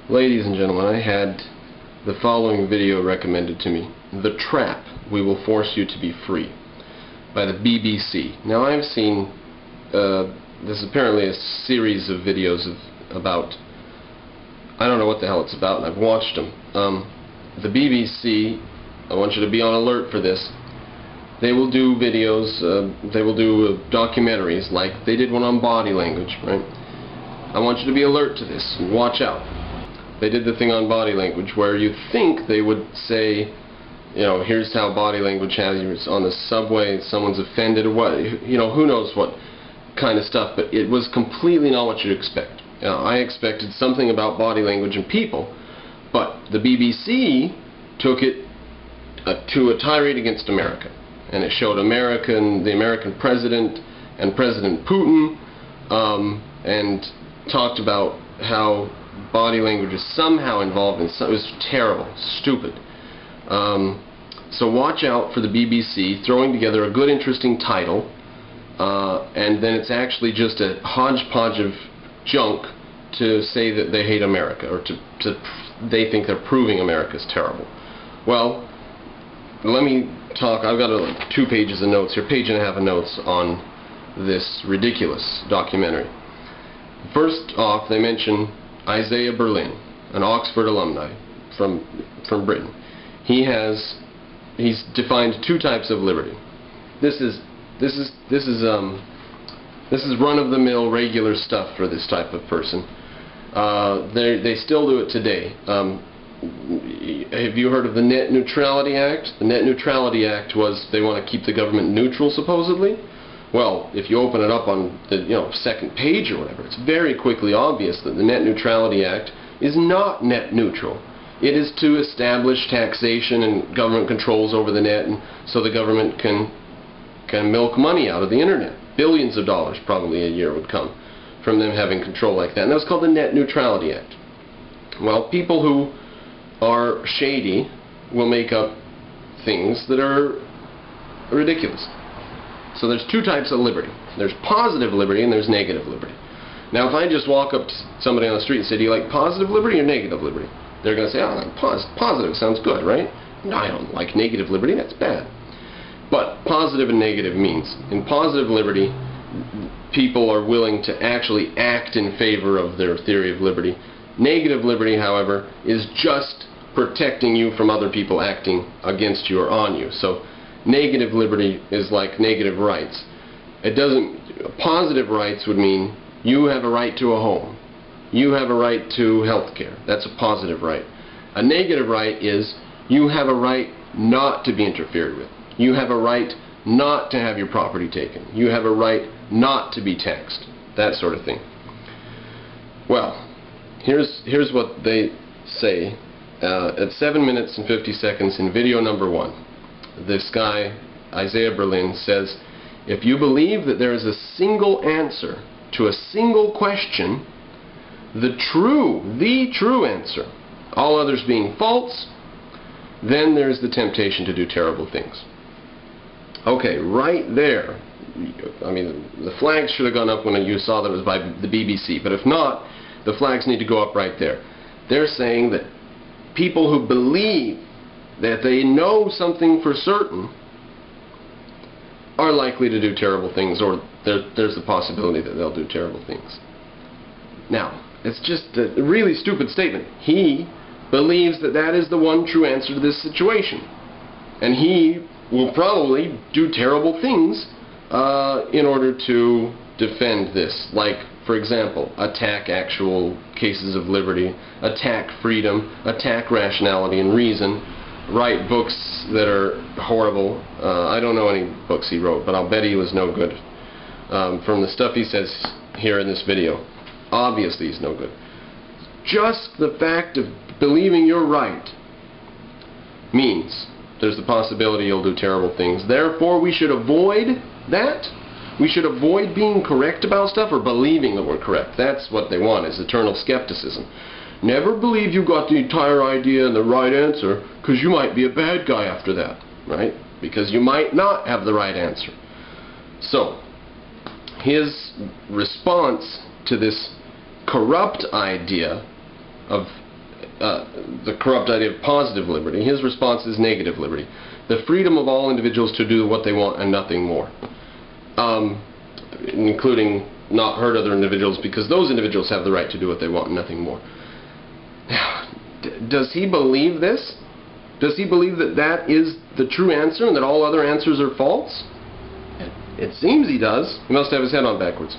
Ladies and gentlemen, I had the following video recommended to me. The Trap, We Will Force You to Be Free, by the BBC. Now I've seen, this is apparently a series of videos about, I don't know what the hell it's about, and I've watched them. The BBC, I want you to be on alert for this. They will do videos, they will do documentaries, like they did one on body language, right? I want you to be alert to this, and watch out. They did the thing on body language where you think they would say, you know, here's how body language has you on the subway, someone's offended or what, you know, who knows what kind of stuff, but it was completely not what you'd expect. I expected something about body language and people, but the BBC took it to a tirade against America, and it showed the American president and President Putin, and talked about how body language is somehow involved in some. It was terrible, stupid. So watch out for the BBC throwing together a good, interesting title, and then it's actually just a hodgepodge of junk to say that they hate America, or they think they're proving America's terrible. Well, let me talk. I've got 2 pages of notes here, page and a half of notes on this ridiculous documentary. First off, they mention Isaiah Berlin, an Oxford alumni from Britain. He's defined 2 types of liberty. This is run-of-the-mill regular stuff for this type of person. They still do it today. Have you heard of the Net Neutrality Act? The Net Neutrality Act was they want to keep the government neutral, supposedly. Well, if you open it up on the second page or whatever, it's very quickly obvious that the Net Neutrality Act is not net neutral. It is to establish taxation and government controls over the net, and so the government can milk money out of the internet. Billions of dollars probably a year would come from them having control like that. And that was called the Net Neutrality Act. Well, people who are shady will make up things that are ridiculous. So there's 2 types of liberty. There's positive liberty and there's negative liberty. Now if I just walk up to somebody on the street and say, do you like positive liberty or negative liberty? They're going to say, oh, positive sounds good, right? No, I don't like negative liberty, that's bad. But positive and negative means, in positive liberty, people are willing to actually act in favor of their theory of liberty. Negative liberty, however, is just protecting you from other people acting against you or on you. So negative liberty is like negative rights. Positive rights would mean you have a right to a home. You have a right to health care. That's a positive right. A negative right is you have a right not to be interfered with. You have a right not to have your property taken. You have a right not to be taxed. That sort of thing. Well, here's what they say at 7 minutes and 50 seconds in video number 1. This guy, Isaiah Berlin, says, if you believe that there is a single answer to a single question, the true answer, all others being false, then there's the temptation to do terrible things. Okay, right there, I mean, the flags should have gone up when you saw that it was by the BBC, but if not, the flags need to go up right there. They're saying that people who believe that they know something for certain are likely to do terrible things, or there's the possibility that they'll do terrible things. Now, it's just a really stupid statement. He believes that that is the one true answer to this situation, and he will probably do terrible things in order to defend this, like, for example, attack actual cases of liberty, attack freedom, attack rationality and reason, write books that are horrible. I don't know any books he wrote, but I'll bet he was no good. From the stuff he says here in this video, obviously he's no good. Just the fact of believing you're right means there's the possibility you'll do terrible things. Therefore, we should avoid that. We should avoid being correct about stuff or believing that we're correct. That's what they want, is eternal skepticism. Never believe you got the entire idea and the right answer, because you might be a bad guy after that, right? Because you might not have the right answer. So, his response to this corrupt idea of the corrupt idea of positive liberty. His response is negative liberty. The freedom of all individuals to do what they want and nothing more. Including not hurt other individuals, because those individuals have the right to do what they want and nothing more. Does he believe this? Does he believe that that is the true answer and that all other answers are false? It seems he does. He must have his head on backwards.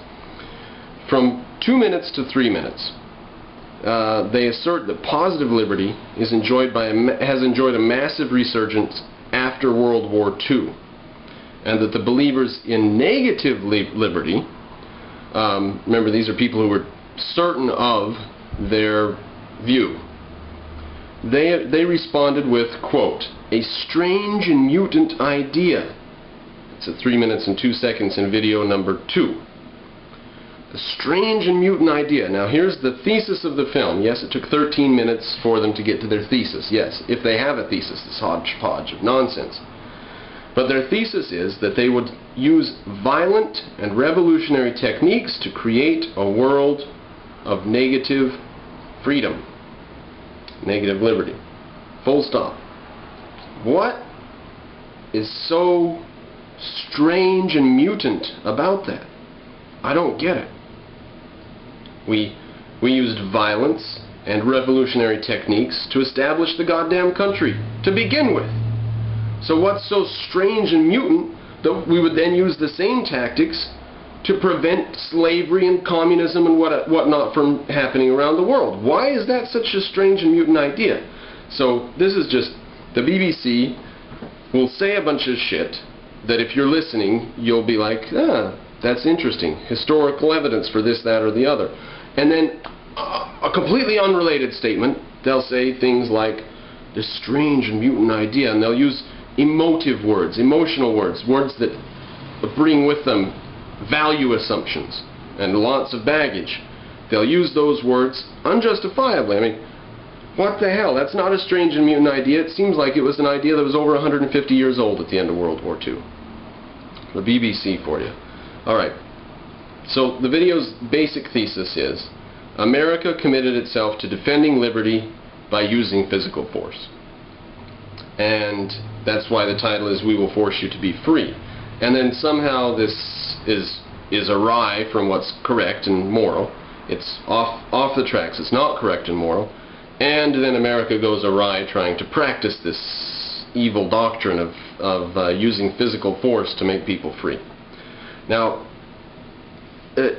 From 2 minutes to 3 minutes, they assert that positive liberty is has enjoyed a massive resurgence after World War II, and that the believers in negative liberty, remember these are people who were certain of their view, they responded with, quote, "a strange and mutant idea." It's at 3 minutes and 2 seconds in video number 2. A strange and mutant idea. Now here's the thesis of the film. Yes, it took 13 minutes for them to get to their thesis. Yes, if they have a thesis, this hodgepodge of nonsense. But their thesis is that they would use violent and revolutionary techniques to create a world of negative freedom, negative liberty. Full stop. What is so strange and mutant about that? I don't get it. We used violence and revolutionary techniques to establish the goddamn country to begin with. So what's so strange and mutant that we would then use the same tactics to prevent slavery and communism and whatnot from happening around the world? Why is that such a strange and mutant idea? So this is just, the BBC will say a bunch of shit that if you're listening, you'll be like, that's interesting. Historical evidence for this, that, or the other. And then a completely unrelated statement, they'll say things like, this strange and mutant idea, and they'll use emotive words, emotional words, words that bring with them value assumptions and lots of baggage. They'll use those words unjustifiably. I mean, what the hell? That's not a strange and mutant idea. It seems like it was an idea that was over 150 years old at the end of World War II. The BBC for you. Alright, so the video's basic thesis is America committed itself to defending liberty by using physical force. And that's why the title is We Will Force You to Be Free. And then somehow this is awry from what's correct and moral. It's off the tracks. It's not correct and moral. And then America goes awry trying to practice this evil doctrine of using physical force to make people free. Now, even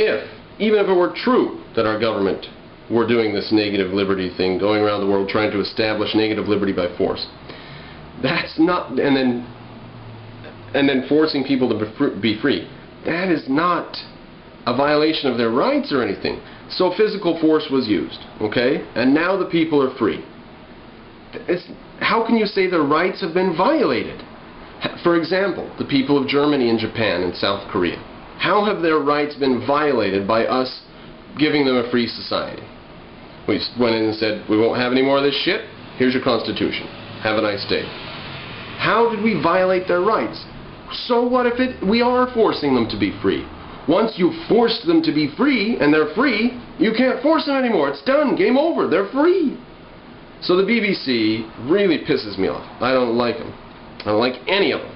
if it were true that our government were doing this negative liberty thing, going around the world trying to establish negative liberty by force, that's not, and then forcing people to be free, that is not a violation of their rights or anything. So physical force was used, okay? And now the people are free. How can you say their rights have been violated? For example, the people of Germany and Japan and South Korea. How have their rights been violated by us giving them a free society? We went in and said, we won't have any more of this shit. Here's your constitution. Have a nice day. How did we violate their rights? So what if we are forcing them to be free? Once you've forced them to be free and they're free, you can't force them anymore. It's done. Game over. They're free. So the BBC really pisses me off. I don't like them. I don't like any of them.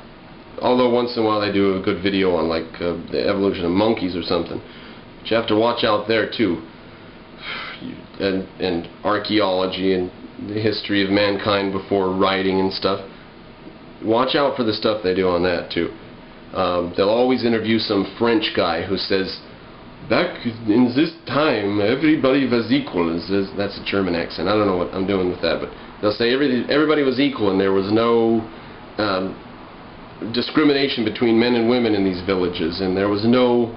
Although once in a while they do a good video on like the evolution of monkeys or something. But you have to watch out there too. And archaeology and the history of mankind before writing and stuff. Watch out for the stuff they do on that too. They'll always interview some French guy who says, back in this time everybody was equal. That's a German accent. I don't know what I'm doing with that, but they'll say everybody was equal and there was no discrimination between men and women in these villages, and there was no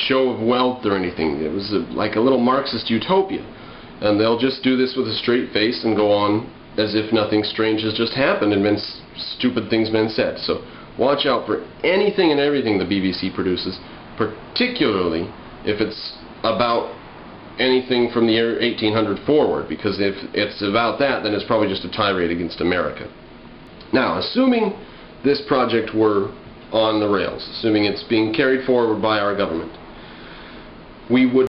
show of wealth or anything. It was like a little Marxist utopia. And they'll just do this with a straight face and go on as if nothing strange has just happened and stupid things been said. So watch out for anything and everything the BBC produces, particularly if it's about anything from the year 1800 forward, because if it's about that, then it's probably just a tirade against America. Now, assuming this project were on the rails, assuming it's being carried forward by our government, we would